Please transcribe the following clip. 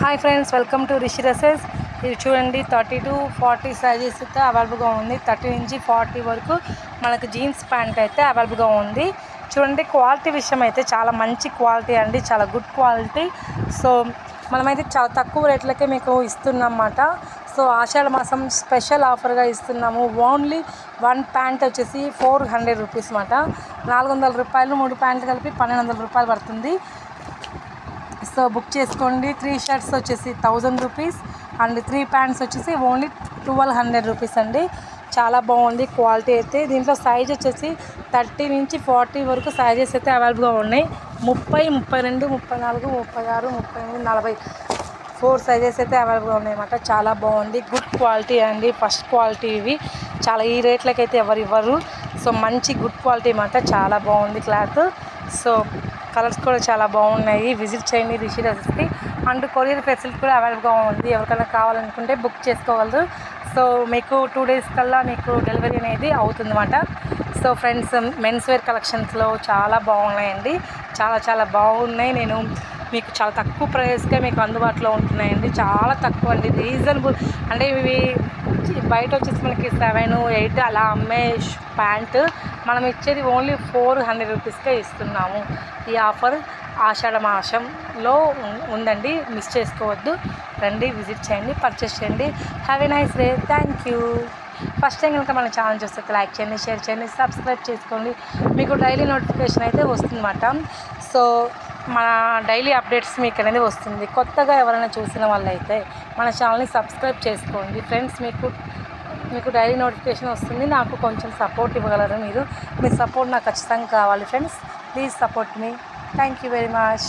Hi friends, welcome to Rishi dresses. ఇది చూడండి 30 to 40 sizes అయితే అవైలబుల్గా ఉంది. 30 నుంచి 40 వరకు మనకు జీన్స్ ప్యాంట్ అయితే అవైలబుల్గా ఉంది. చూడండి, క్వాలిటీ విషయం అయితే చాలా మంచి క్వాలిటీ అండి, చాలా గుడ్ క్వాలిటీ. సో మనమైతే చాలా తక్కువ రేట్లకే మీకు ఇస్తున్నామన్నమాట. సో ఆషాఢ మాసం స్పెషల్ ఆఫర్గా ఇస్తున్నాము. ఓన్లీ 1 ప్యాంట్ వచ్చేసి 400 రూపీస్ అన్నమాట. 400 రూపాయలు 3 ప్యాంట్లు కలిపి 1200 రూపాయలు పడుతుంది. సో బుక్ చేసుకోండి. 3 షర్ట్స్ వచ్చేసి 1000 రూపీస్ అండ్ 3 ప్యాంట్స్ వచ్చేసి ఓన్లీ 1200 రూపీస్ అండి. చాలా బాగుంది క్వాలిటీ అయితే. దీంట్లో సైజ్ వచ్చేసి 30 నుంచి 40 వరకు సైజెస్ అయితే అవైలబుల్గా ఉన్నాయి. 30, 32, 34, 36, 38, 40 4 సైజెస్ అయితే అవైలబుల్గా ఉన్నాయన్నమాట. చాలా బాగుంది, గుడ్ క్వాలిటీ అండి, ఫస్ట్ క్వాలిటీ ఇవి. చాలా ఈ రేట్లకైతే ఎవరు ఇవ్వరు. సో మంచి గుడ్ క్వాలిటీ అన్నమాట. చాలా బాగుంది క్లాత్. సో కలర్స్ కూడా చాలా బాగున్నాయి. విజిట్ చేయండి రిషి డ్రెస్సెస్కి. అండ్ కొరియర్ ఫెసిలిటీ కూడా అవైలబుల్గా ఉంది. ఎవరికైనా కావాలనుకుంటే బుక్ చేసుకోగలరు. సో మీకు 2 days కల్లా మీకు డెలివరీ అనేది అవుతుందన్నమాట. సో ఫ్రెండ్స్, మెన్స్ వేర్ కలెక్షన్స్లో చాలా బాగున్నాయండి, చాలా బాగున్నాయి. నేను మీకు చాలా తక్కువ ప్రైస్కే మీకు అందుబాటులో ఉంటున్నాయండి. చాలా తక్కువ అండి, రీజనబుల్. అంటే ఇవి బయట వచ్చేసి మనకి 7, 8 అలా అమ్మే ప్యాంటు మనం ఇచ్చేది ఓన్లీ 400 రూపీస్కే ఇస్తున్నాము. ఈ ఆఫర్ ఆషాఢ మాసంలో ఉందండి, మిస్ చేసుకోవద్దు. రండి, విజిట్ చేయండి, పర్చేస్ చేయండి. Have a nice day. Thank you. First time కనుక మన ఛానల్ చూస్తే లైక్ చేయండి, షేర్ చేయండి, సబ్స్క్రైబ్ చేసుకోండి. మీకు డైలీ నోటిఫికేషన్ అయితే వస్తుందన్నమాట. సో మన డైలీ అప్డేట్స్ మీకు అనేది వస్తుంది. కొత్తగా ఎవరైనా చూసిన వాళ్ళైతే మన ఛానల్ని సబ్స్క్రైబ్ చేసుకోండి ఫ్రెండ్స్. మీకు డైలీ నోటిఫికేషన్ వస్తుంది. నాకు కొంచెం సపోర్ట్ ఇవ్వగలరు మీరు. మీ సపోర్ట్ నాకు ఖచ్చితంగా కావాలి friends. Please support me. Thank you very much.